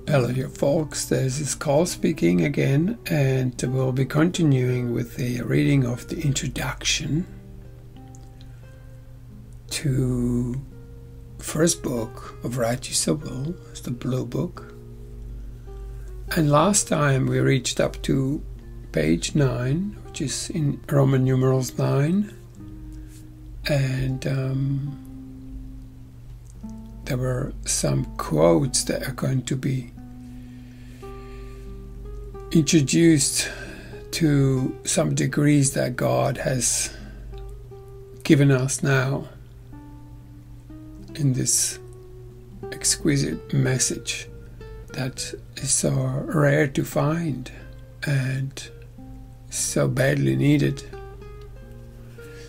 Hello, you folks. This is Carl speaking again, and we'll be continuing with the reading of the introduction to first book of Write Yourself Will. It's the Blue Book. And last time we reached up to page 9, which is in Roman numerals 9, and there were some quotes that are going to be introduced to some degrees that God has given us now in this exquisite message that is so rare to find and so badly needed.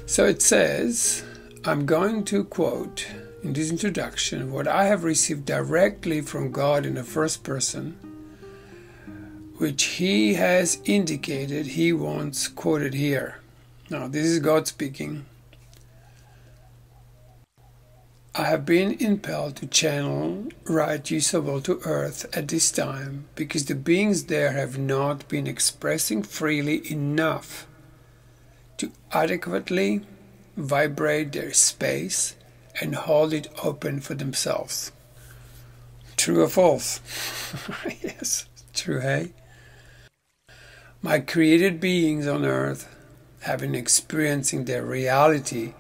So it says, I'm going to quote in this introduction what I have received directly from God in the first person, which he has indicated he wants quoted here. Now, this is God speaking. I have been impelled to channel Write Yourself Will to earth at this time because the beings there have not been expressing freely enough to adequately vibrate their space and hold it open for themselves. True or false? Yes, true, hey? My created beings on earth have been experiencing their reality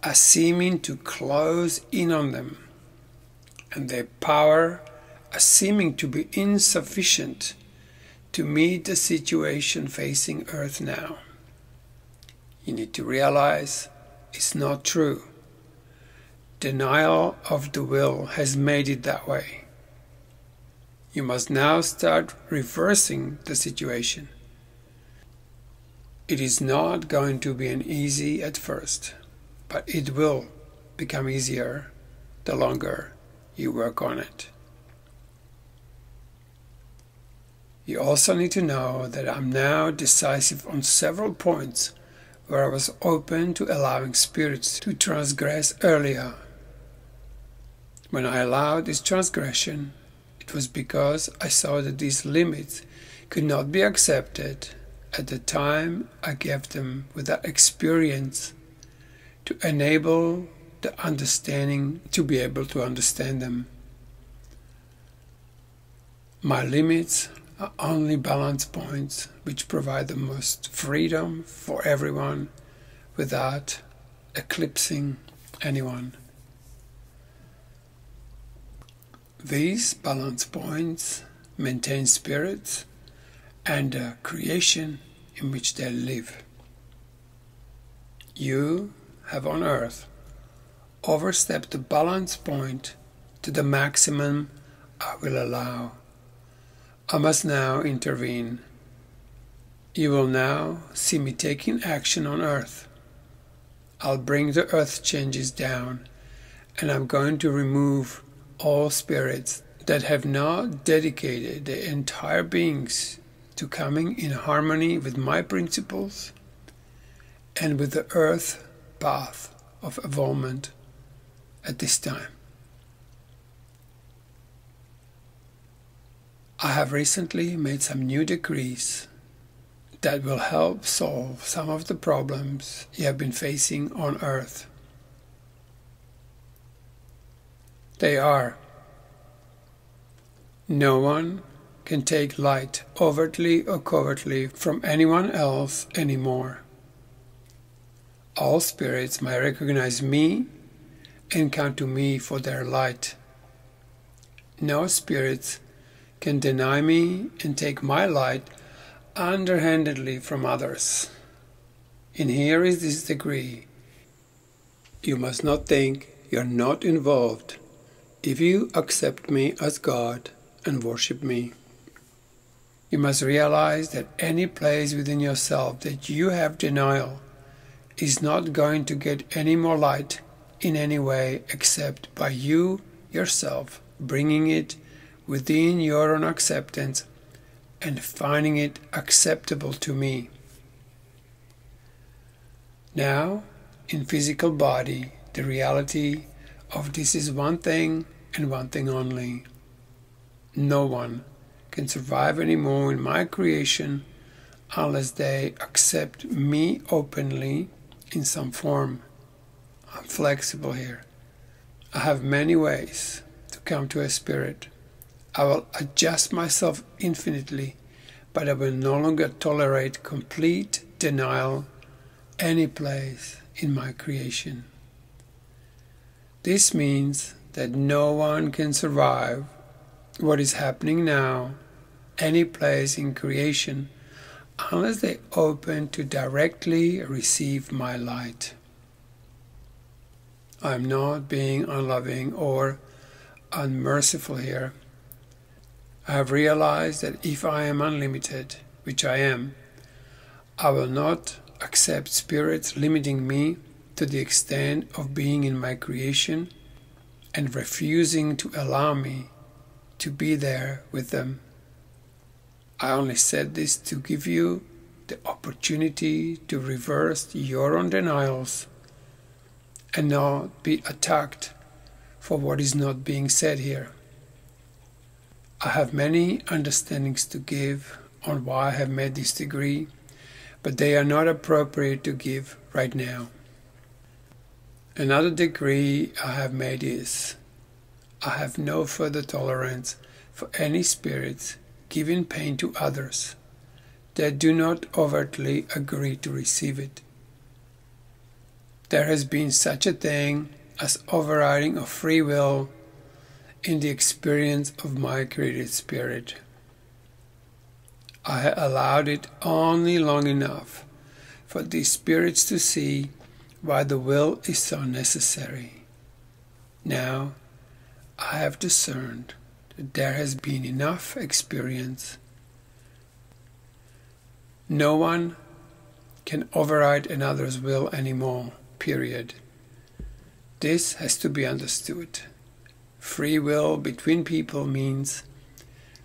as seeming to close in on them, and their power as seeming to be insufficient to meet the situation facing earth now. You need to realize it's not true. Denial of the will has made it that way. You must now start reversing the situation. It is not going to be an easy at first, but it will become easier the longer you work on it. You also need to know that I'm now decisive on several points where I was open to allowing spirits to transgress earlier. When I allowed this transgression, it was because I saw that these limits could not be accepted at the time I gave them with that experience to enable the understanding to be able to understand them. My limits are only balance points which provide the most freedom for everyone without eclipsing anyone. These balance points maintain spirits and the creation in which they live. You have on earth overstepped the balance point to the maximum I will allow. I must now intervene. You will now see me taking action on earth. I'll bring the earth changes down, and I'm going to remove all spirits that have not dedicated their entire beings to coming in harmony with my principles and with the earth path of evolvement at this time. I have recently made some new decrees that will help solve some of the problems you have been facing on earth. They are: no one can take light overtly or covertly from anyone else anymore. All spirits may recognize me and come to me for their light. No spirits can deny me and take my light underhandedly from others. And here is this degree. You must not think you're not involved if you accept me as God and worship me. You must realize that any place within yourself that you have denial is not going to get any more light in any way except by you yourself bringing it within your own acceptance and finding it acceptable to me. Now, in physical body, the reality of this is one thing and one thing only. No one can survive anymore in my creation unless they accept me openly in some form. I'm flexible here. I have many ways to come to a spirit. I will adjust myself infinitely, but I will no longer tolerate complete denial any place in my creation. This means that no one can survive what is happening now, any place in creation, unless they open to directly receive my light. I am not being unloving or unmerciful here. I have realized that if I am unlimited, which I am, I will not accept spirits limiting me to the extent of being in my creation and refusing to allow me to be there with them. I only said this to give you the opportunity to reverse your own denials and not be attacked for what is not being said here. I have many understandings to give on why I have made this degree, but they are not appropriate to give right now. Another degree I have made is, I have no further tolerance for any spirits giving pain to others that do not overtly agree to receive it. There has been such a thing as overriding of free will in the experience of my created spirit. I allowed it only long enough for these spirits to see why the will is so necessary. Now I have discerned that there has been enough experience. No one can override another's will anymore, period. This has to be understood. Free will between people means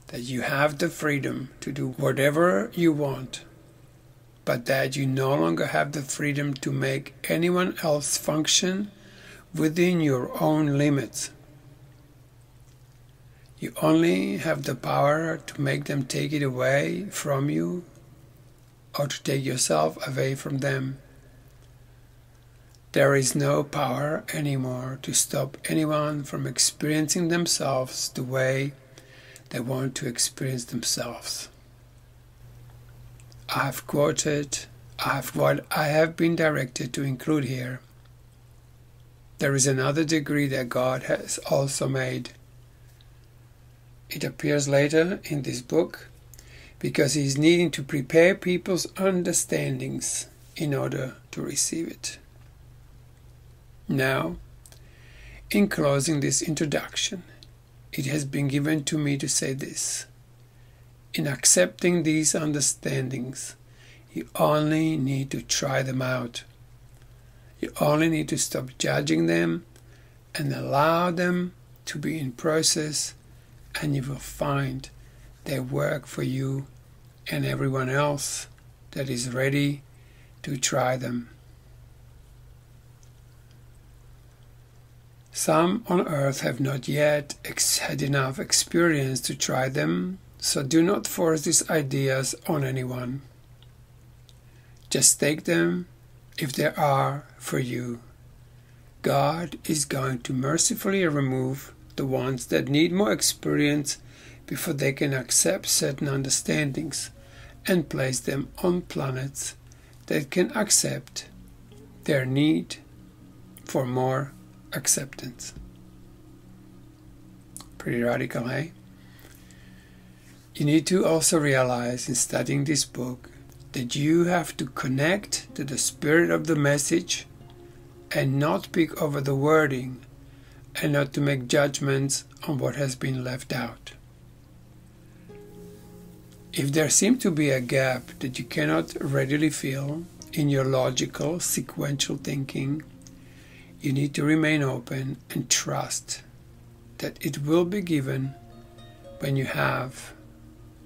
that you have the freedom to do whatever you want, but that you no longer have the freedom to make anyone else function within your own limits. You only have the power to make them take it away from you or to take yourself away from them. There is no power anymore to stop anyone from experiencing themselves the way they want to experience themselves. I have quoted what I have been directed to include here. There is another degree that God has also made. It appears later in this book because He is needing to prepare people's understandings in order to receive it. Now, in closing this introduction, it has been given to me to say this. In accepting these understandings, you only need to try them out. You only need to stop judging them and allow them to be in process, and you will find they work for you and everyone else that is ready to try them. Some on earth have not yet had enough experience to try them, so do not force these ideas on anyone. Just take them if they are for you. God is going to mercifully remove the ones that need more experience before they can accept certain understandings and place them on planets that can accept their need for more acceptance. Pretty radical, eh? You need to also realize in studying this book that you have to connect to the spirit of the message and not pick over the wording and not to make judgments on what has been left out. If there seems to be a gap that you cannot readily fill in your logical, sequential thinking, you need to remain open and trust that it will be given when you have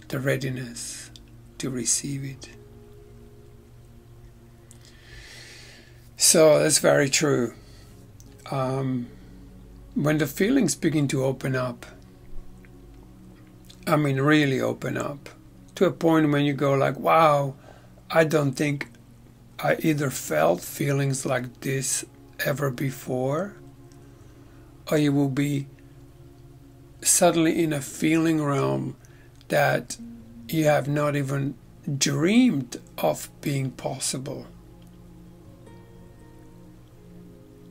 the readiness to receive it. So that's very true. When the feelings begin to open up, I mean, really open up to a point when you go like, wow, I don't think I either felt feelings like this ever before, or you will be suddenly in a feeling realm that you have not even dreamed of being possible.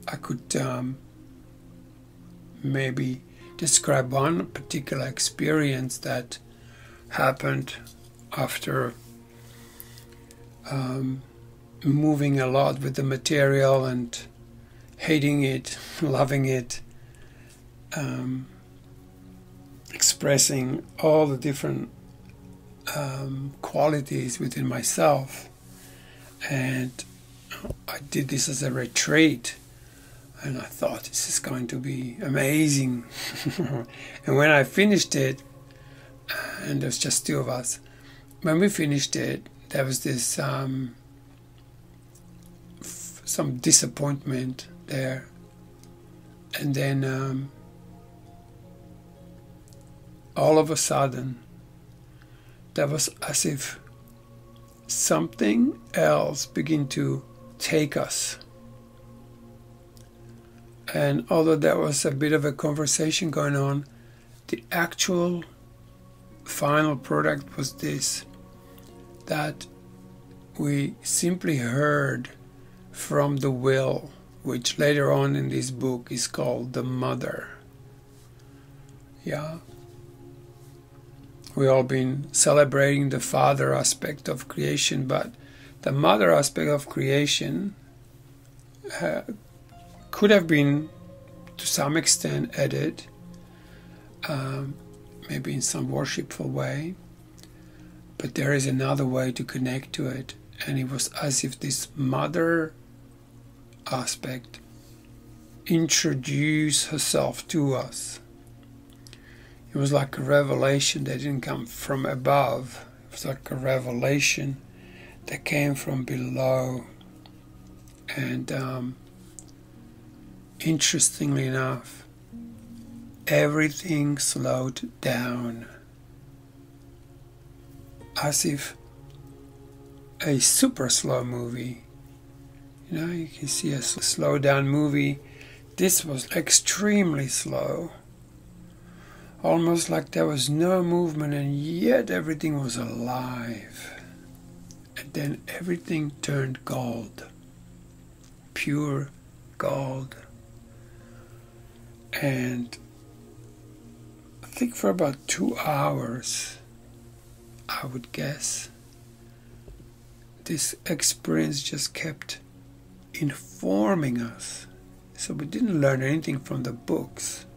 I could maybe describe one particular experience that happened after moving a lot with the material and hating it, loving it, expressing all the different qualities within myself. And I did this as a retreat, and I thought this is going to be amazing. And when I finished it, and there's just two of us, when we finished it, there was this some disappointment there, and then all of a sudden there was as if something else began to take us. And although there was a bit of a conversation going on, the actual final product was this, that we simply heard from the will, which later on in this book is called the Mother. Yeah. We've all been celebrating the Father aspect of creation, but the Mother aspect of creation could have been to some extent added, maybe in some worshipful way, but there is another way to connect to it, and it was as if this Mother aspect introduced herself to us. It was like a revelation that didn't come from above. It was like a revelation that came from below. And interestingly enough, everything slowed down, as if a super slow movie. You know, you can see a slow down movie. This was extremely slow. Almost like there was no movement, and yet everything was alive. And then everything turned gold. Pure gold. And I think for about 2 hours, I would guess, this experience just kept informing us. So we didn't learn anything from the books.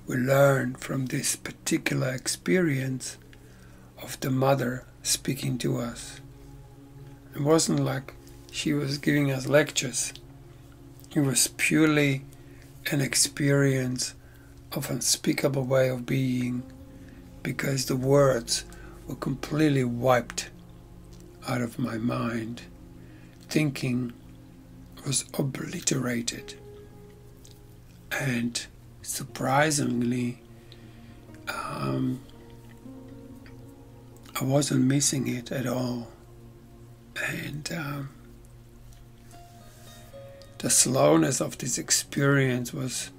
We learned from this particular experience of the Mother speaking to us. It wasn't like she was giving us lectures. It was purely an experience of unspeakable way of being, because the words were completely wiped out of my mind. Thinking was obliterated. And surprisingly, I wasn't missing it at all. And the slowness of this experience was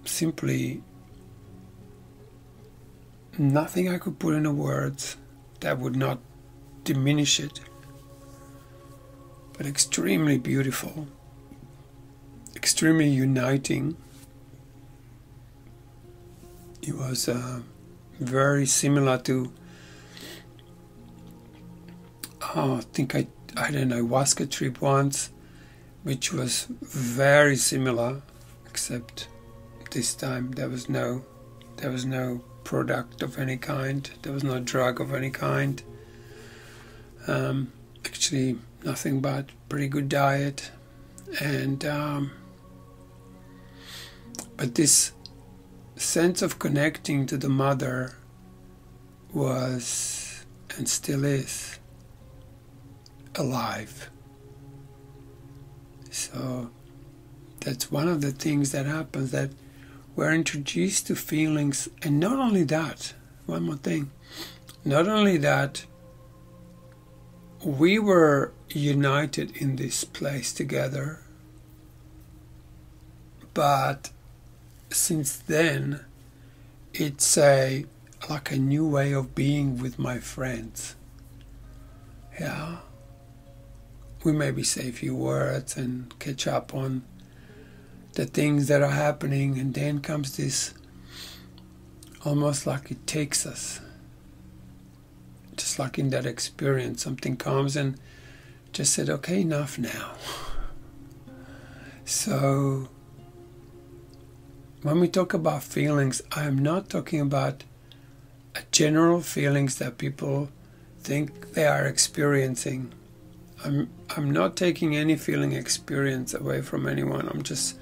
simply nothing I could put into words that would not diminish it, but extremely beautiful, extremely uniting. It was very similar to, I think I had an ayahuasca trip once, which was very similar, except this time there was no product of any kind, there was no drug of any kind. Actually, nothing but pretty good diet, and but this sense of connecting to the Mother was, and still is, alive. So That's one of the things that happens, that we're introduced to feelings. And not only that, one more thing, not only that, we were united in this place together, but since then it's like a new way of being with my friends. Yeah, we maybe say a few words and catch up on the things that are happening, and then comes this, almost like it takes us, just like in that experience, something comes and just said, okay, enough now. So when we talk about feelings, I'm not talking about general feelings that people think they are experiencing. I'm not taking any feeling experience away from anyone. I'm just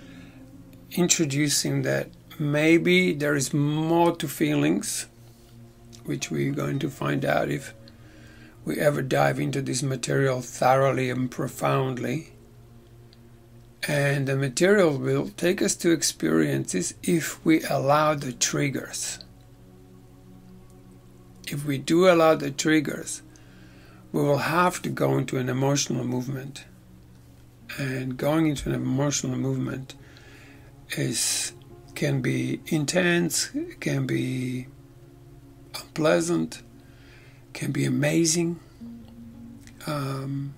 introducing that maybe there is more to feelings, which we're going to find out if we ever dive into this material thoroughly and profoundly. And the material will take us to experiences if we allow the triggers. If we do allow the triggers, we will have to go into an emotional movement. And going into an emotional movement can be intense, can be unpleasant, can be amazing, and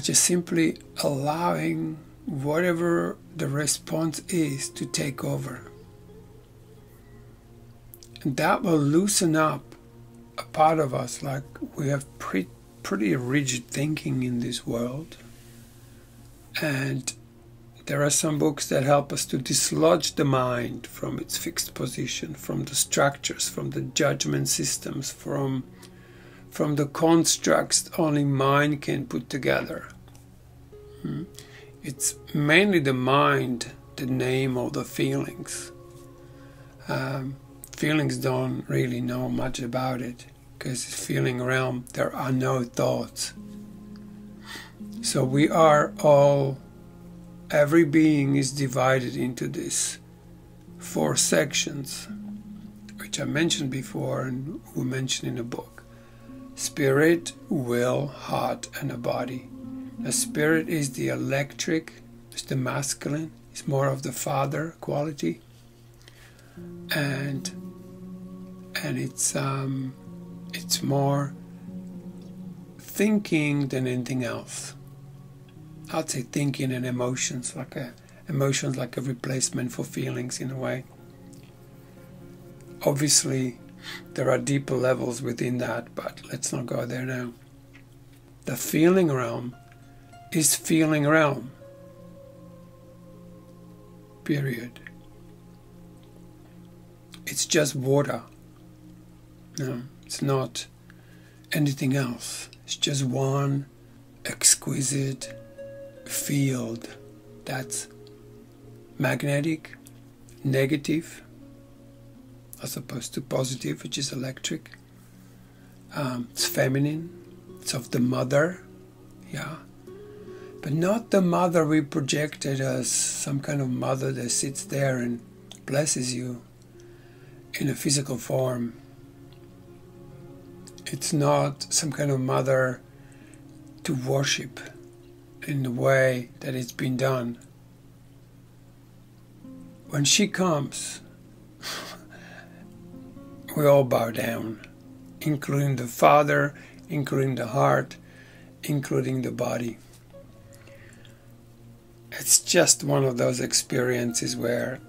just simply allowing whatever the response is to take over. And that will loosen up a part of us. Like, we have pretty rigid thinking in this world, and there are some books that help us to dislodge the mind from its fixed position, from the structures, from the judgment systems, from the constructs only mind can put together. It's mainly the mind, the name of the feelings. Feelings don't really know much about it, because it's feeling realm, there are no thoughts. So we are all, every being is divided into these 4 sections, which I mentioned before and we mentioned in the book. Spirit, will, heart, and a body. The spirit is the electric, it's the masculine, it's more of the father quality, and it's more thinking than anything else. I'd say thinking and emotions, like a replacement for feelings in a way. Obviously, there are deeper levels within that, but let's not go there now. The feeling realm is feeling realm. Period. It's just water. No, it's not anything else. It's just one exquisite field that's magnetic, negative, as opposed to positive, which is electric. It's feminine. It's of the mother, but not the mother we projected as some kind of mother that sits there and blesses you in a physical form. It's not some kind of mother to worship in the way that it's been done. When she comes, we all bow down, including the father, including the heart, including the body. It's just one of those experiences where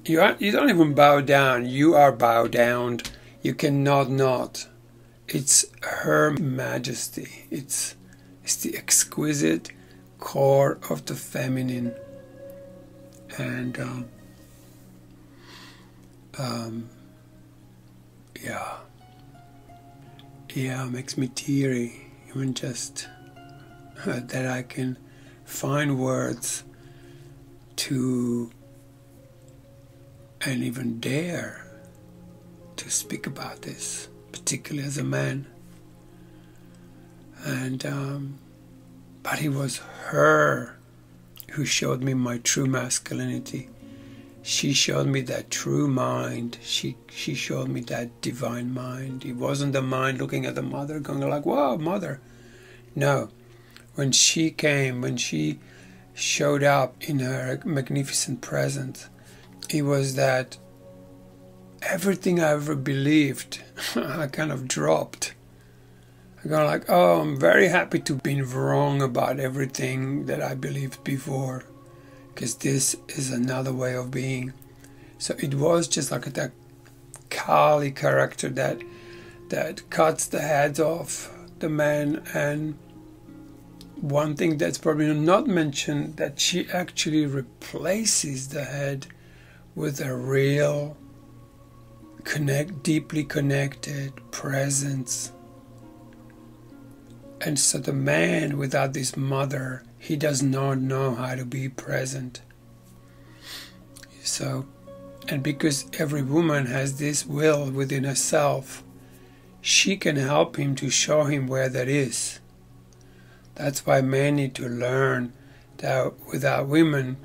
you don't even bow down, you are bowed down. You cannot not. It's Her Majesty. It's the exquisite core of the feminine. And makes me teary, even just that I can find words to, and even dare to speak about this, particularly as a man. And but it was her who showed me my true masculinity. She showed me that true mind. She showed me that divine mind. It wasn't the mind looking at the mother going like, wow, mother. No. When she came, when she showed up in her magnificent presence, it was that everything I ever believed, I kind of dropped. I go like, oh, I'm very happy to be wrong about everything that I believed before, because this is another way of being. So it was just like that Kali character that cuts the heads off the man. And one thing that's probably not mentioned, that she actually replaces the head with a real deeply connected presence. And so the man without this mother, he does not know how to be present. So, and because every woman has this will within herself, she can help him to show him where that is. That's why men need to learn that without women,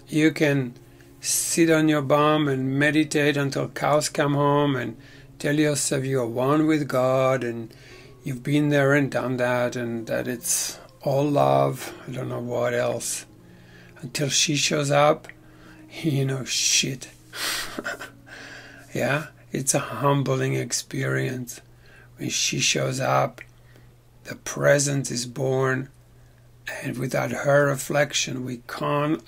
you can sit on your bum and meditate until cows come home and tell yourself you are one with God and you've been there and done that, and that it's all love, I don't know what else. Until she shows up, shit. Yeah, it's a humbling experience. When she shows up, the presence is born, and without her reflection,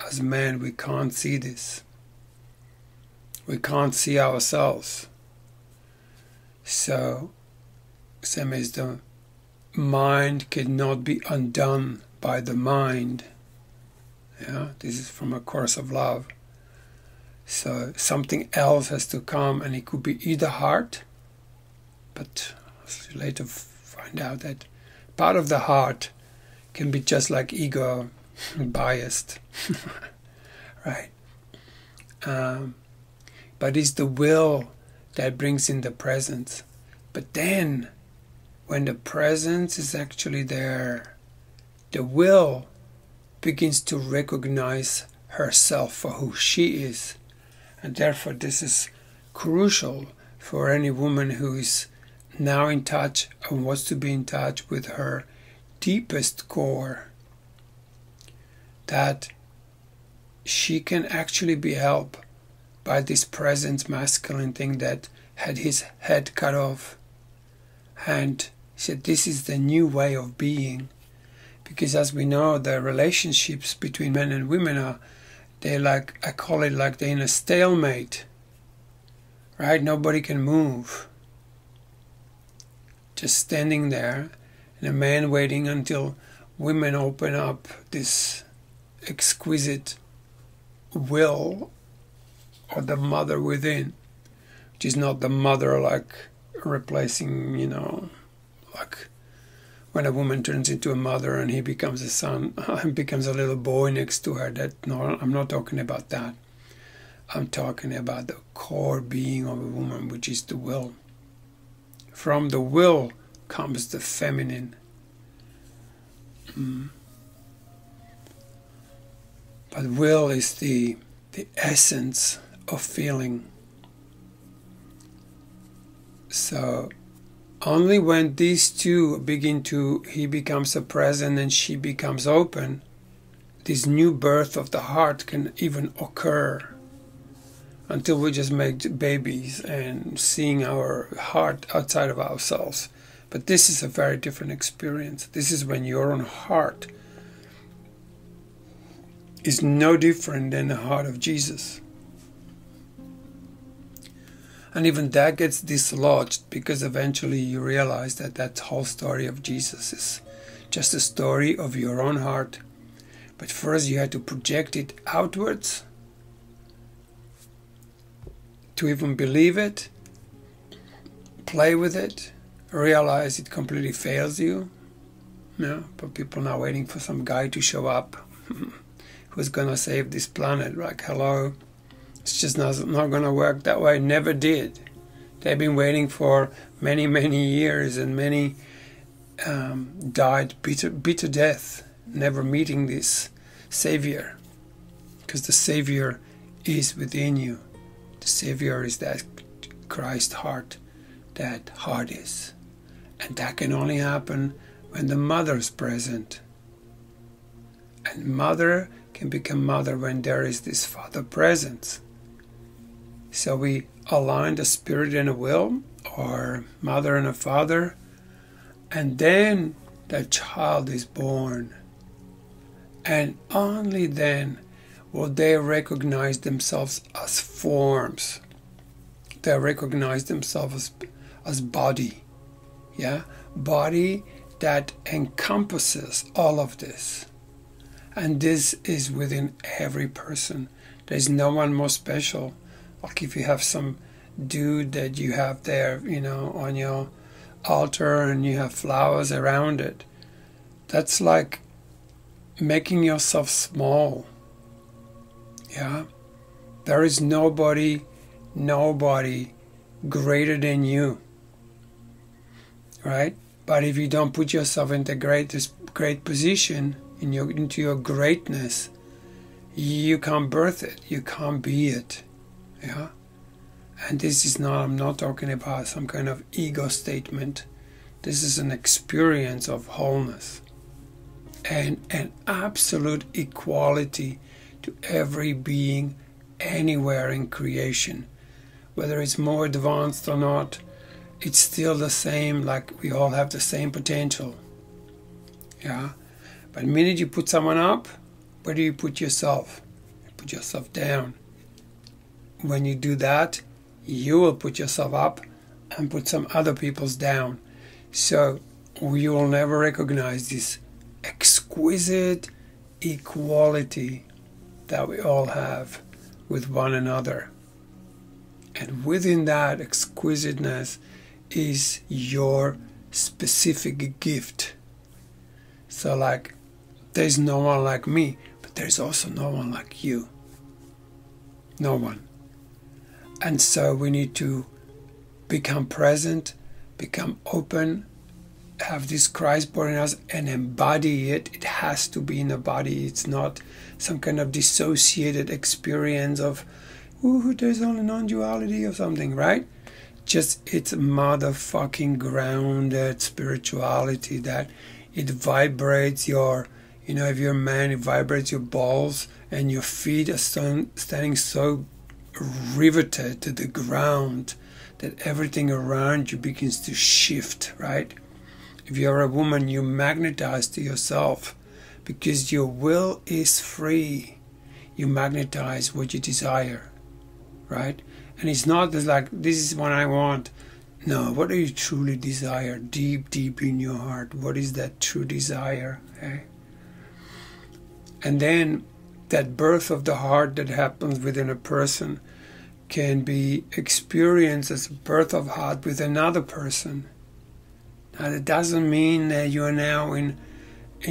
as men, we can't see this. We can't see ourselves. So, same as the mind cannot be undone by the mind. Yeah, this is from A Course of Love. So something else has to come, and it could be either heart, but I'll later find out that part of the heart can be just like ego, biased, right? But it's the will that brings in the presence. But then, when the presence is actually there, the will begins to recognize herself for who she is. And therefore this is crucial for any woman who is now in touch and wants to be in touch with her deepest core, that she can actually be helped by this present masculine thing that had his head cut off. And he said, this is the new way of being. Because as we know, the relationships between men and women are, I call it like they're in a stalemate. Right? Nobody can move. Just standing there, and a man waiting until women open up this exquisite will, or the mother within, which is not the mother like replacing, like when a woman turns into a mother and he becomes a son and becomes a little boy next to her. I'm not talking about that. I'm talking about the core being of a woman, which is the will. From the will comes the feminine. But will is the essence of feeling. So only when these two he becomes a present and she becomes open, this new birth of the heart can even occur. Until we just make babies and seeing our heart outside of ourselves. But this is a very different experience. This is when your own heart is no different than the heart of Jesus. And even that gets dislodged, because eventually you realize that that whole story of Jesus is just a story of your own heart. But first you had to project it outwards to even believe it, play with it, realize it completely fails you. But people now waiting for some guy to show up who's gonna save this planet. Like, hello, it's just not gonna work that way. Never did. They've been waiting for many, many years and many died bitter death, never meeting this Savior, because the Savior is within you. The Savior is that Christ heart, that heart is. And that can only happen when the mother's present. And mother can become mother when there is this father presence. So we align the spirit and a will, or mother and a father, and then the child is born. And only then will they recognize themselves as forms. They recognize themselves as body. Yeah? Body that encompasses all of this. And this is within every person. There's no one more special. Like if you have some dude that you have there, on your altar and you have flowers around it, that's like making yourself small. Yeah? There is nobody greater than you. Right? But if you don't put yourself in the great position, into your greatness, you can't birth it. You can't be it. Yeah? And this is not, I'm not talking about some kind of ego statement. This is an experience of wholeness and an absolute equality to every being anywhere in creation. Whether it's more advanced or not, it's still the same, like we all have the same potential. Yeah? But the minute you put someone up, where do you put yourself? You put yourself down. When you do that, you will put yourself up and put some other people's down. So you will never recognize this exquisite equality that we all have with one another. And within that exquisiteness is your specific gift. So like, there's no one like me, but there's also no one like you. No one. And so we need to become present, become open, have this Christ born in us and embody it. It has to be in a body. It's not some kind of dissociated experience of, ooh, there's only non-duality or something, right? Just it's motherfucking grounded spirituality that it vibrates your, if you're a man, it vibrates your balls and your feet are standing so riveted to the ground that everything around you begins to shift, right? If you're a woman, you magnetize to yourself because your will is free. You magnetize what you desire, right? And it's not just like, this is what I want. No, what do you truly desire deep, deep in your heart? What is that true desire? Okay? And then that birth of the heart that happens within a person can be experienced as a birth of heart with another person. Now, that doesn't mean that you are now in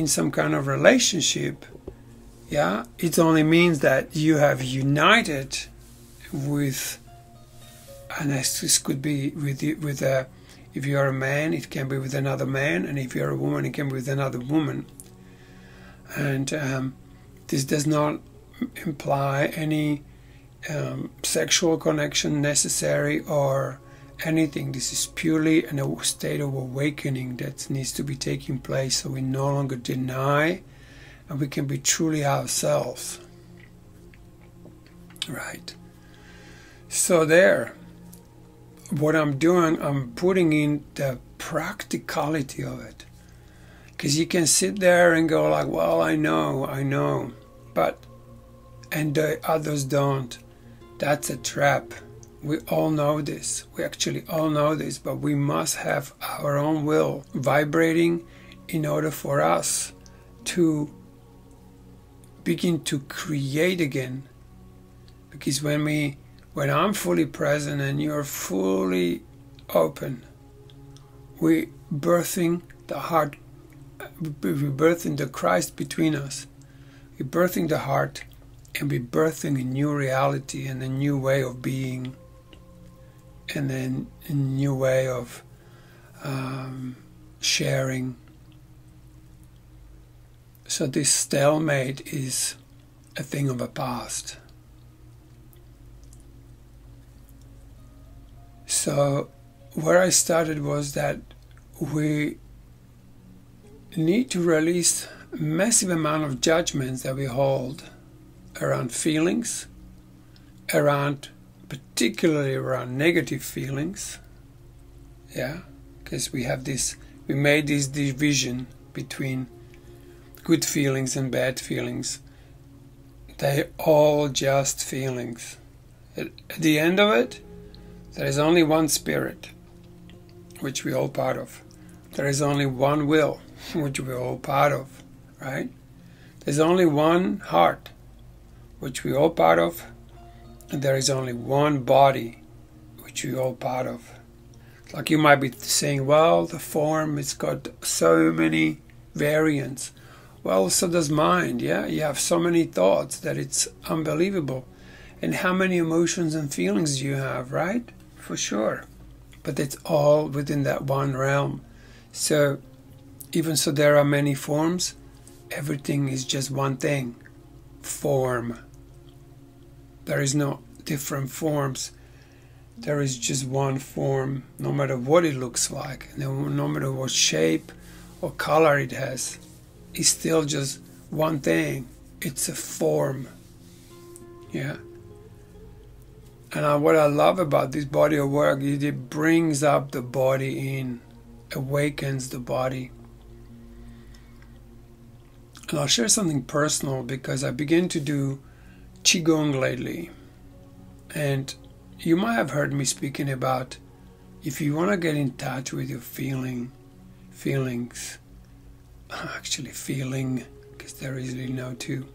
some kind of relationship. Yeah, it only means that you have united with, and this could be with a, if you are a man, it can be with another man, and if you are a woman, it can be with another woman. And this does not imply any sexual connection necessary or anything. This is purely a state of awakening that needs to be taking place, so we no longer deny and we can be truly ourselves. Right. So there, what I'm doing, I'm putting in the practicality of it. Because you can sit there and go like, well, I know, but, and the others don't. That's a trap. We all know this. We actually all know this, but we must have our own will vibrating in order for us to begin to create again. Because when I'm fully present and you're fully open, we're birthing the heart, we're birthing the Christ between us. We're birthing the heart, and we're birthing a new reality and a new way of being, and then a new way of sharing. So this stalemate is a thing of the past. So where I started was that we need to release a massive amount of judgments that we hold around feelings, particularly around negative feelings. Yeah, because we made this division between good feelings and bad feelings. They're all just feelings. At the end of it, there is only one spirit, which we're all part of. There is only one will, which we're all part of, right? There's only one heart, which we're all part of. And there is only one body, which we're all part of. Like you might be saying, well, the form, it's got so many variants. Well, so does mind, yeah? You have so many thoughts that it's unbelievable. And how many emotions and feelings do you have, right? For sure. But it's all within that one realm. So, even so there are many forms, everything is just one thing. Form. There is no different forms. There is just one form, no matter what it looks like, no matter what shape or color it has. It's still just one thing. It's a form. Yeah. And what I love about this body of work is it brings up the body in, awakens the body. And I'll share something personal because I begin to do Qigong lately. And you might have heard me speaking about if you want to get in touch with your feeling, because there is really no two,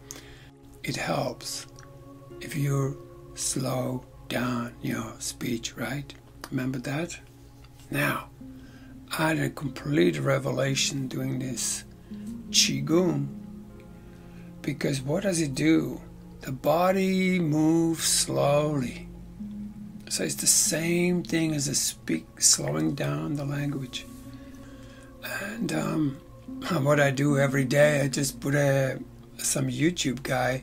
it helps if you slow down your speech, right? Remember that? Now, I had a complete revelation doing this Qigong, because what does it do? The body moves slowly. So it's the same thing as slowing down the language. And what I do every day, I just put some YouTube guy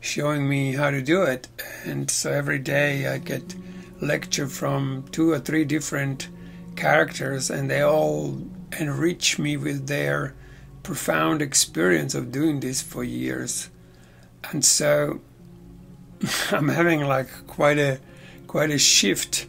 showing me how to do it. And so every day I get lecture from 2 or 3 different characters, and they all enrich me with their profound experience of doing this for years. And so I'm having like quite a shift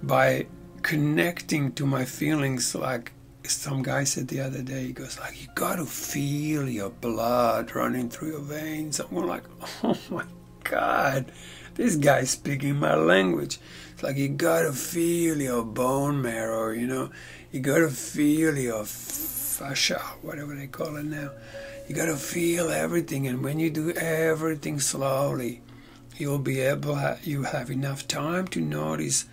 by connecting to my feelings. Like some guy said the other day, he goes like, you got to feel your blood running through your veins. I'm like, oh my God, this guy's speaking my language. It's like, you got to feel your bone marrow, you got to feel your fascia, whatever they call it now. You got to feel everything, and when you do everything slowly, you'll be able, you have enough time to notice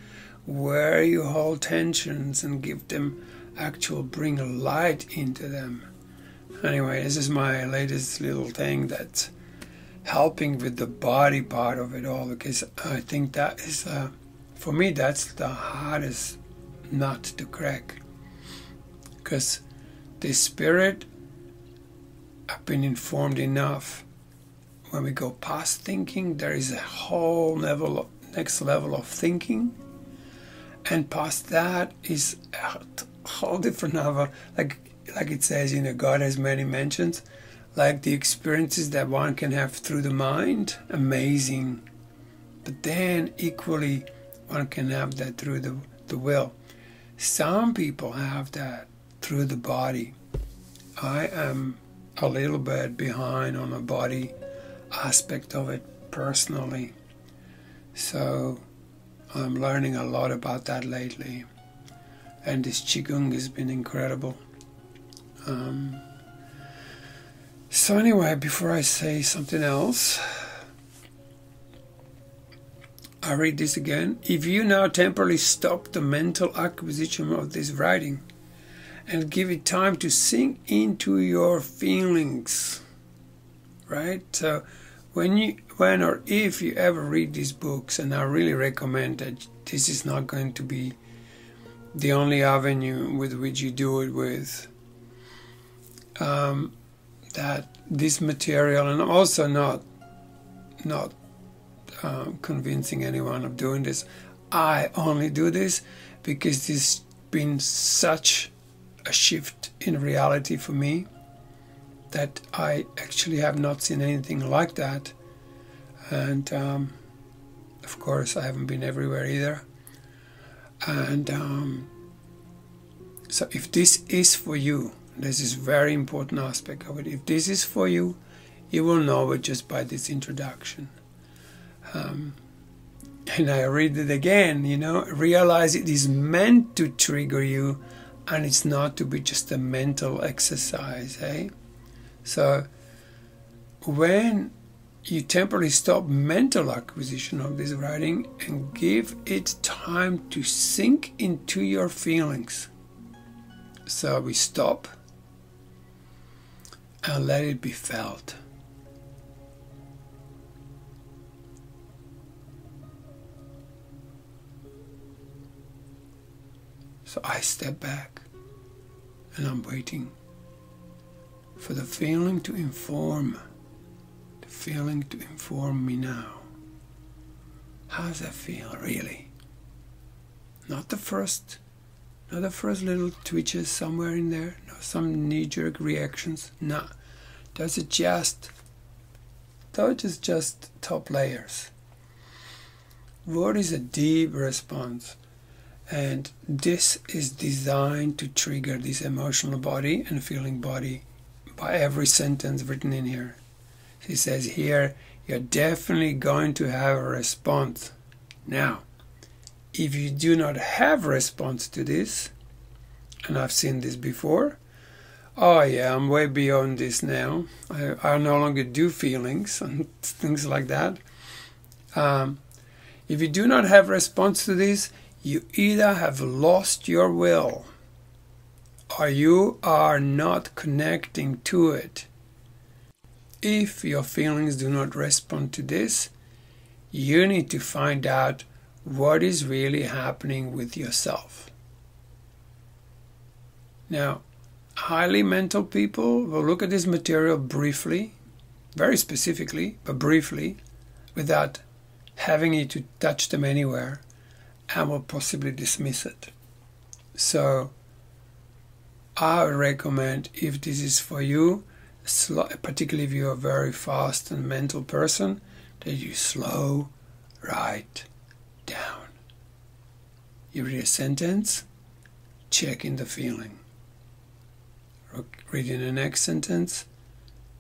where you hold tensions and give them bring light into them. Anyway, this is my latest little thing that's helping with the body part of it all, because I think that is, for me, that's the hardest nut to crack. Because the spirit, I've been informed enough, when we go past thinking, there is a whole next level of thinking, and past that is a whole different level. Like it says, God has many dimensions. Like the experiences that one can have through the mind, amazing. But then equally, one can have that through the will. Some people have that through the body. I am a little bit behind on the body aspect of it personally. So I'm learning a lot about that lately. And this Qigong has been incredible. So anyway, before I say something else, I read this again. If you now temporarily stop the mental acquisition of this writing and give it time to sink into your feelings, right? So when or if you ever read these books, and I really recommend that this is not going to be the only avenue with which you do it with. That this material, and I'm also not convincing anyone of doing this. I only do this because this has been such a shift in reality for me that I actually have not seen anything like that. And of course I haven't been everywhere either. And so if this is for you, this is a very important aspect of it. If this is for you, you will know it just by this introduction. And I read it again, realize it is meant to trigger you, and it's not to be just a mental exercise, eh? So when you temporarily stop mental acquisition of this writing and give it time to sink into your feelings. So we stop and let it be felt. So I step back and I'm waiting for the feeling to inform me now. How does that feel, really? Not the first little twitches somewhere in there, no, some knee-jerk reactions. No, those are just top layers. What is a deep response? And this is designed to trigger this emotional body and feeling body by every sentence written in here. He says here, you're definitely going to have a response. Now, if you do not have a response to this, and I've seen this before, oh yeah, I'm way beyond this now. I no longer do feelings and things like that. If you do not have a response to this, you either have lost your will or you are not connecting to it. If your feelings do not respond to this, you need to find out what is really happening with yourself. Now, highly mental people will look at this material briefly, very specifically, but briefly, without having you to touch them anywhere, and will possibly dismiss it. So I would recommend, if this is for you, particularly if you're a very fast and mental person, that you slow right down. You read a sentence, check in the feeling. Reading the next sentence,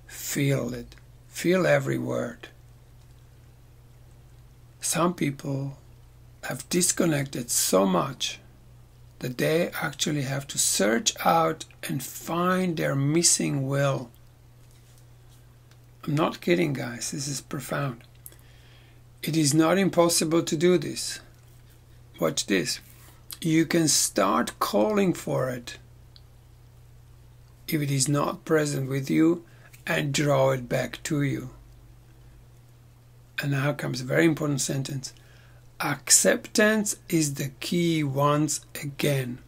feel it. Feel every word. Some people have disconnected so much that they actually have to search out and find their missing will. I'm not kidding, guys. This is profound. It is not impossible to do this. Watch this. You can start calling for it if it is not present with you, and draw it back to you. And now comes a very important sentence. Acceptance is the key once again.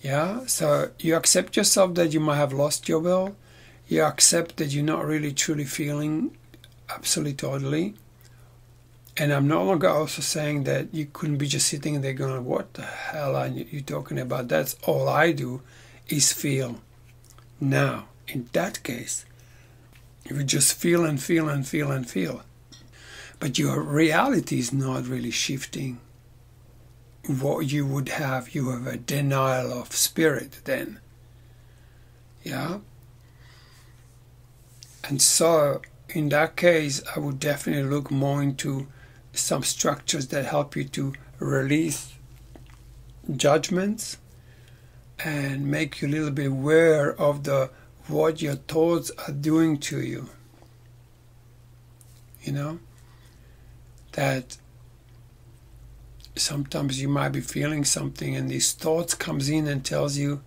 Yeah, so you accept yourself that you might have lost your will. You accept that you're not really truly feeling absolutely totally. And I'm no longer also saying that you couldn't be just sitting there going, what the hell are you talking about? That's all I do is feel. Now, in that case, you would just feel and feel and feel and feel. But your reality is not really shifting. What you would have, you have a denial of spirit then. Yeah? And so, in that case, I would definitely look more into some structures that help you to release judgments and make you a little bit aware of what your thoughts are doing to you. You know? That sometimes you might be feeling something and these thoughts comes in and tells you,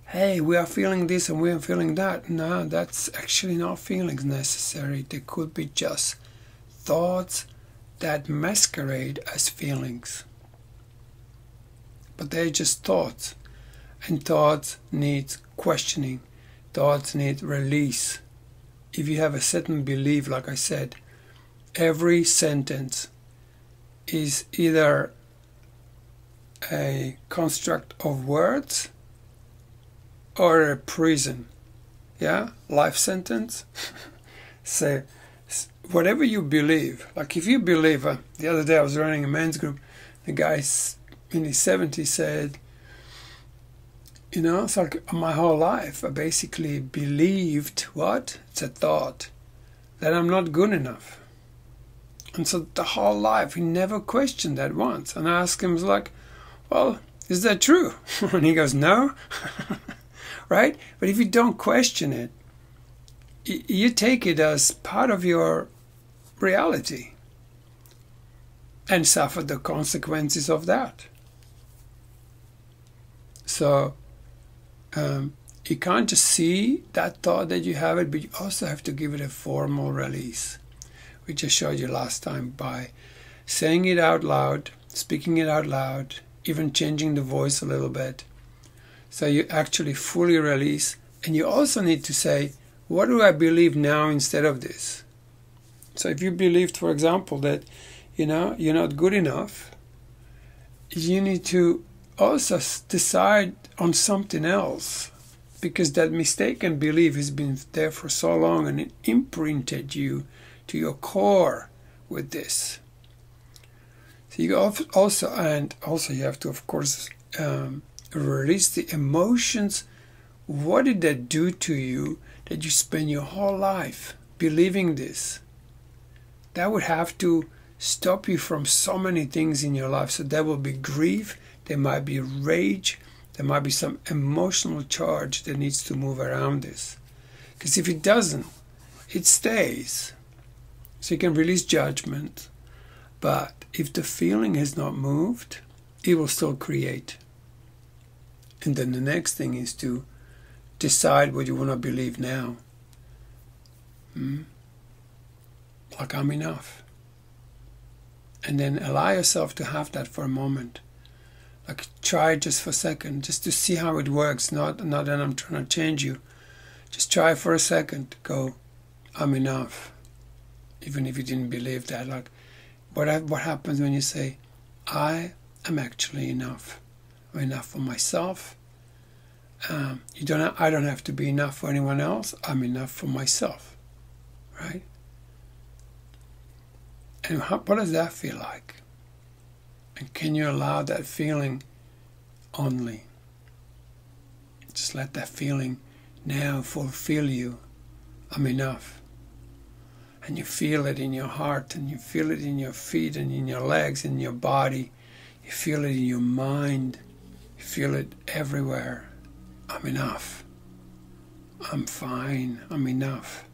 hey, we are feeling this and we are feeling that. No, that's actually not feelings necessary. They could be just thoughts that masquerade as feelings. but they're just thoughts. And thoughts need questioning. Thoughts need release. If you have a certain belief, like I said, every sentence is either a construct of words or a prison. Yeah? Life sentence. So, whatever you believe, like if you believe, the other day I was running a men's group, the guy in his 70s said, you know, it's like my whole life I basically believed what? It's a thought, that I'm not good enough. And so the whole life he never questioned that once. And I asked him, was like, well, is that true? And he goes, no. Right? But if you don't question it, you take it as part of your reality and suffer the consequences of that. So you can't just see that thought that you have it, but you also have to give it a formal release, which I showed you last time by saying it out loud, speaking it out loud, even changing the voice a little bit. So you actually fully release. And you also need to say, what do I believe now instead of this? So if you believed, for example, that, you know, you're not good enough, you need to also decide on something else, because that mistaken belief has been there for so long and it imprinted you to your core with this. So you also you have to, of course, release the emotions. What did that do to you that you spend your whole life believing this? That would have to stop you from so many things in your life. So there will be grief, there might be rage, there might be some emotional charge that needs to move around this. Because if it doesn't, it stays. So you can release judgment, but if the feeling has not moved, it will still create. And then the next thing is to decide what you want to believe now. Like, I'm enough. And then allow yourself to have that for a moment. Like, try it just for a second, just to see how it works. Not that I'm trying to change you. Just try for a second. Go, I'm enough. Even if you didn't believe that. Like, what happens when you say, I am actually enough. I'm enough for myself. I don't have to be enough for anyone else. I'm enough for myself. Right? And what does that feel like? And can you allow that feeling only? Just let that feeling now fulfill you. I'm enough. And you feel it in your heart, and you feel it in your feet, and in your legs, in your body. You feel it in your mind. You feel it everywhere. I'm enough. I'm fine. I'm enough.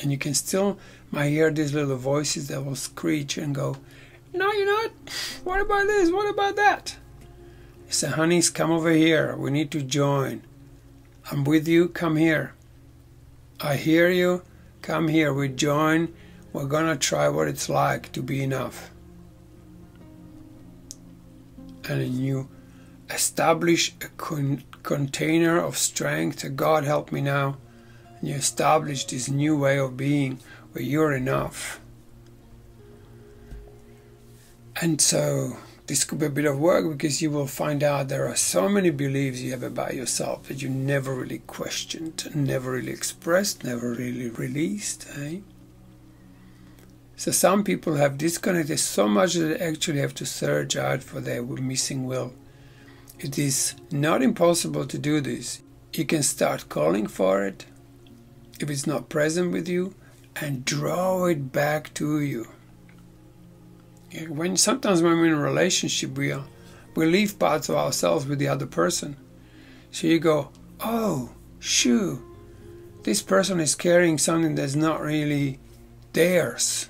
And you can still might hear these little voices that will screech and go, no, you're not. What about this? What about that? You say, honeys, come over here. We need to join. I'm with you. Come here. I hear you. Come here. We join. We're going to try what it's like to be enough. And then you establish a container of strength. God help me now. And you establish this new way of being where you're enough. And so this could be a bit of work, because you will find out there are so many beliefs you have about yourself that you never really questioned, never really expressed, never really released. So some people have disconnected so much that they actually have to search out for their missing will. It is not impossible to do this. You can start calling for it if it's not present with you, and draw it back to you. Sometimes when we're in a relationship, we leave parts of ourselves with the other person. So you go, oh, shoo, this person is carrying something that's not really theirs.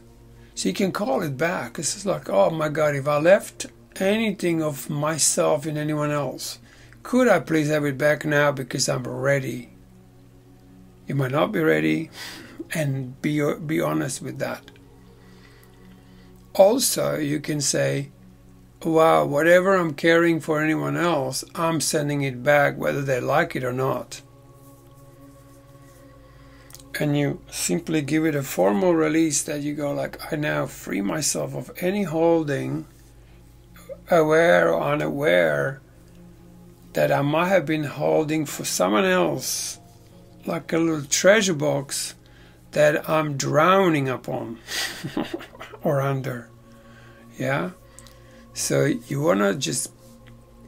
So you can call it back. It's like, oh my God, if I left anything of myself in anyone else, could I please have it back now, because I'm ready? You might not be ready, and be honest with that. Also, you can say, wow, whatever I'm carrying for anyone else, I'm sending it back whether they like it or not. And you simply give it a formal release that you go like, I now free myself of any holding, aware or unaware, that I might have been holding for someone else, like a little treasure box that I'm drowning upon or under. Yeah? So you want to just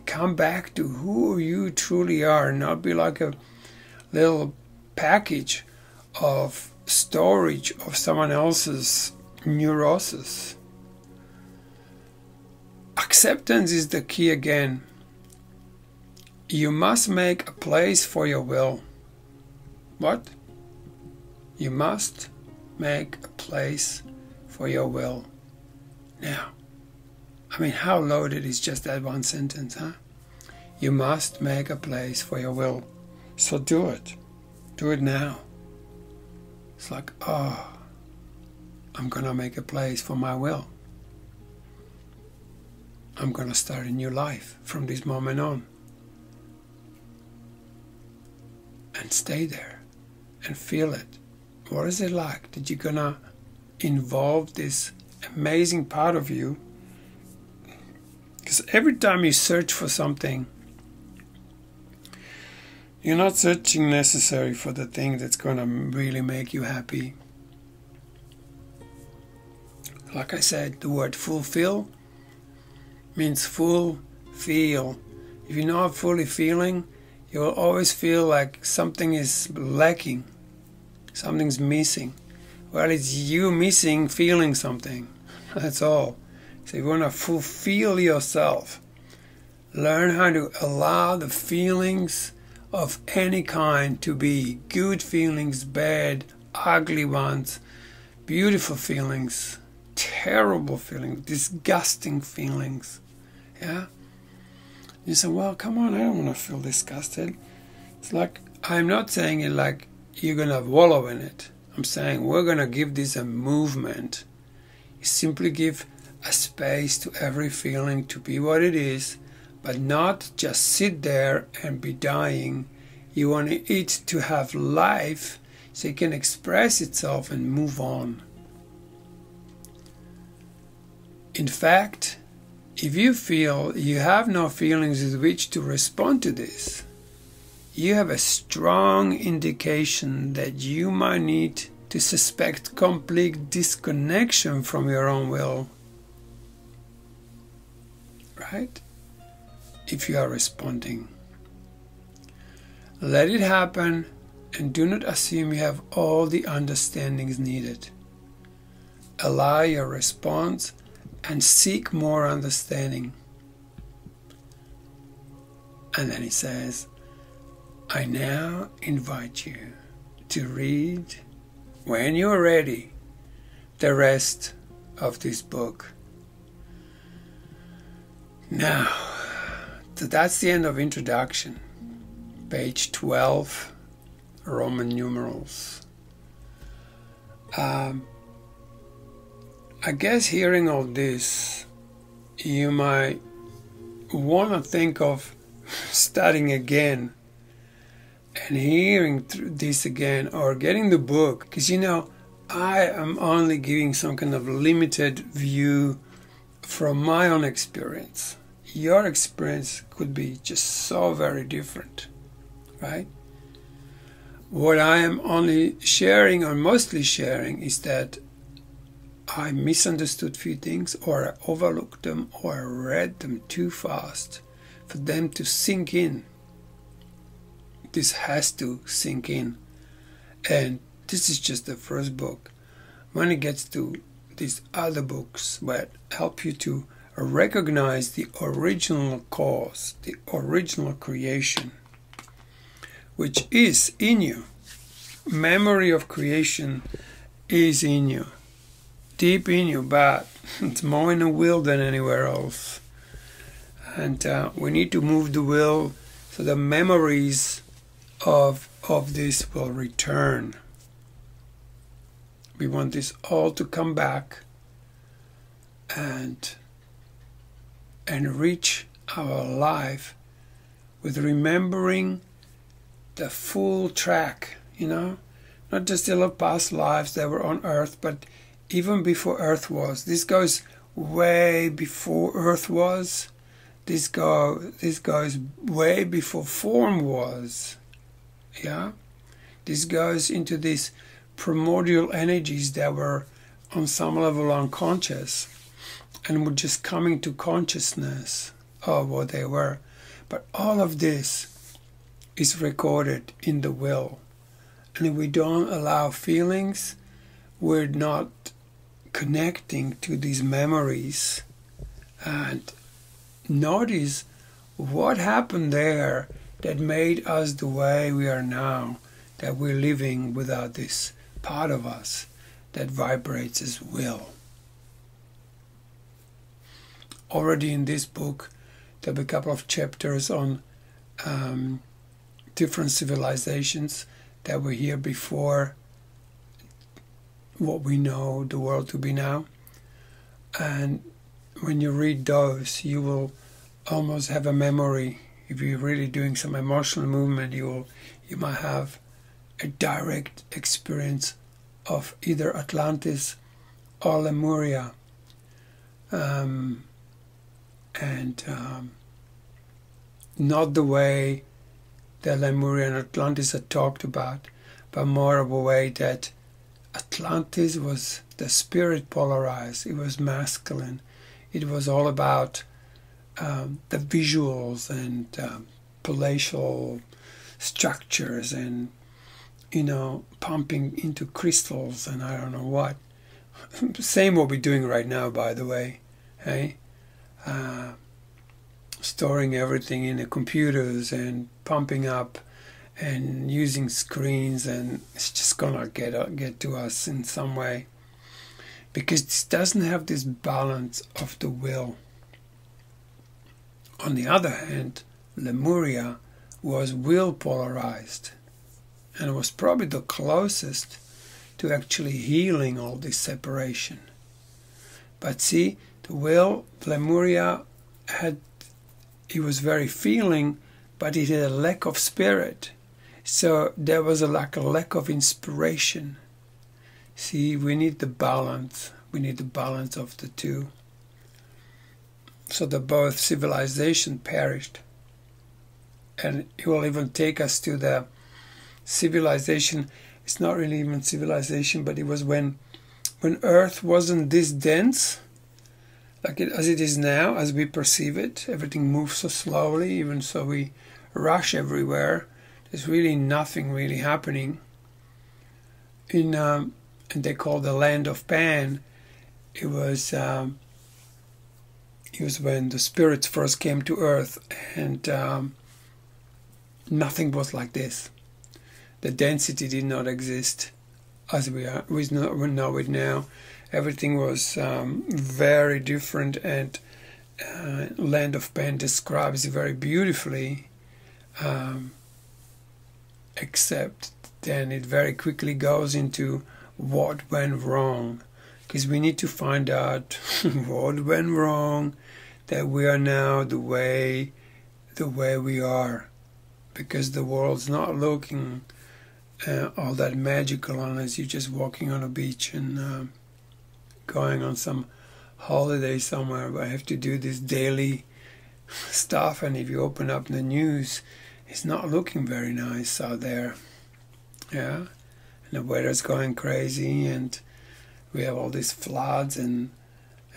come back to who you truly are, and not be like a little package of storage of someone else's neurosis. Acceptance is the key again. You must make a place for your will. What? You must make a place for your will. Now, I mean, how loaded is just that one sentence, huh? You must make a place for your will. So do it. Do it now. It's like, oh, I'm going to make a place for my will. I'm going to start a new life from this moment on. And stay there and feel it. What is it like that you're going to involve this amazing part of you? Because every time you search for something, you're not searching necessarily for the thing that's going to really make you happy. Like I said, the word fulfill means full feel. If you're not fully feeling, you'll always feel like something is lacking, something's missing. Well, it's you missing feeling something. That's all. So you want to fulfill yourself. Learn how to allow the feelings of any kind to be good feelings, bad, ugly ones, beautiful feelings, terrible feelings, disgusting feelings. Yeah? You say, well, come on, I don't want to feel disgusted. It's like, I'm not saying it like you're going to wallow in it. I'm saying we're going to give this a movement. You simply give a space to every feeling to be what it is, but not just sit there and be dying. You want it to have life so it can express itself and move on. In fact, if you feel you have no feelings with which to respond to this, you have a strong indication that you might need to suspect complete disconnection from your own will. Right? If you are responding. Let it happen and do not assume you have all the understandings needed. Allow your response and seek more understanding. And then he says, I now invite you to read, when you're ready, the rest of this book. Now, so that's the end of introduction. Page 12, Roman numerals. I guess hearing all this, you might want to think of studying again and hearing this again, or getting the book, because I am only giving some kind of limited view from my own experience. Your experience could be just so very different, right? What I am only sharing, or mostly sharing, is that I misunderstood few things, or I overlooked them, or I read them too fast for them to sink in. This has to sink in. And this is just the first book. When it gets to these other books that help you to recognize the original cause, the original creation, which is in you. Memory of creation is in you, deep in you, but it's more in the will than anywhere else. And we need to move the will so the memories of this will return. We want this all to come back and enrich our life with remembering the full track, not just the past lives that were on earth, but even before earth was. This goes way before earth was. This goes way before form was. Yeah? This goes into these primordial energies that were on some level unconscious and were just coming to consciousness of what they were. But all of this is recorded in the will. And if we don't allow feelings, we're not connecting to these memories. And notice what happened there that made us the way we are now, that we're living without this part of us that vibrates as will. Already in this book, there will be a couple of chapters on different civilizations that were here before what we know the world to be now. And when you read those, you will almost have a memory. If you're really doing some emotional movement, you might have a direct experience of either Atlantis or Lemuria. Not the way that Lemuria and Atlantis are talked about, but more of a way that Atlantis was the spirit polarized. It was masculine. It was all about the visuals and palatial structures and, pumping into crystals and I don't know what. Same what we're doing right now, by the way. Hey? Storing everything in the computers and pumping up and using screens, and it's just gonna get to us in some way, because this doesn't have this balance of the will. On the other hand, Lemuria was will polarized, and was probably the closest to actually healing all this separation. But see, the will, Lemuria it was very feeling, but it had a lack of spirit. So there was a lack of inspiration. See, we need the balance. We need the balance of the two. So that both civilization perished. And it will even take us to the civilization. It's not really even civilization, but it was when Earth wasn't this dense, as it is now, as we perceive it. Everything moves so slowly, even so we rush everywhere. There's really nothing really happening. And they call the land of Pan. It was when the spirits first came to Earth, and nothing was like this. The density did not exist as we know it now. Everything was very different, and Land of Pan describes it very beautifully, except then it very quickly goes into what went wrong, because we need to find out what went wrong, that we are now the way we are, because the world's not looking all that magical unless you're just walking on a beach and going on some holiday somewhere. But I have to do this daily stuff, and if you open up the news, it's not looking very nice out there. Yeah, and the weather's going crazy, and we have all these floods and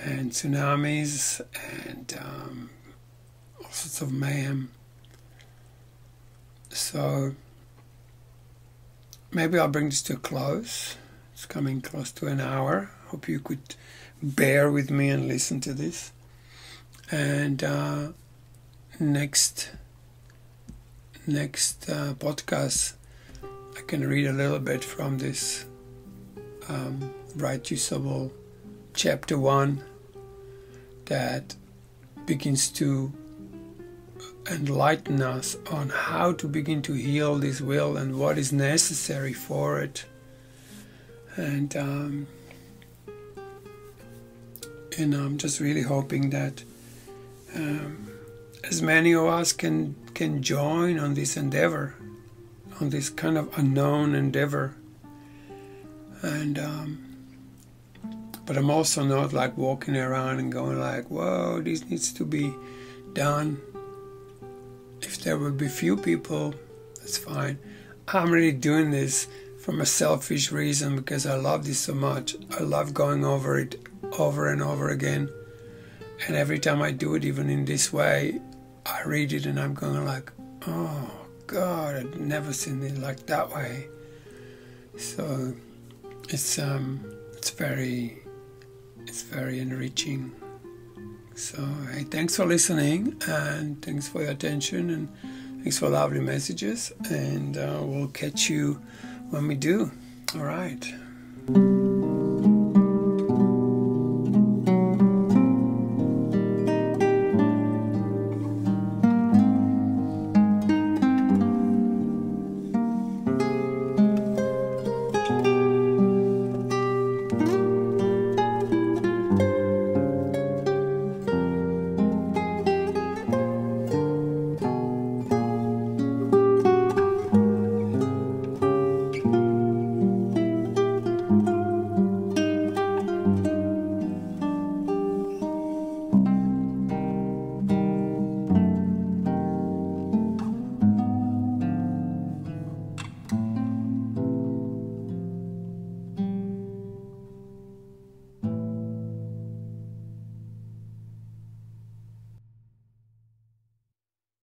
tsunamis and all sorts of mayhem. So maybe I'll bring this to a close. It's coming close to an hour. Hope you could bear with me and listen to this. And next podcast, I can read a little bit from this Right Usable chapter 1 that begins to enlighten us on how to begin to heal this will and what is necessary for it. And I'm just really hoping that as many of us can join on this endeavor, on this kind of unknown endeavor. And but I'm also not like walking around and going like, whoa, this needs to be done. If there would be few people, that's fine. I'm really doing this from a selfish reason because I love this so much. I love going over it over and over again. And every time I do it, even in this way, I read it and I'm going like, oh God, I've never seen it like that way. So it's very enriching. So hey, thanks for listening, and thanks for your attention, and thanks for lovely messages, and we'll catch you when we do. All right.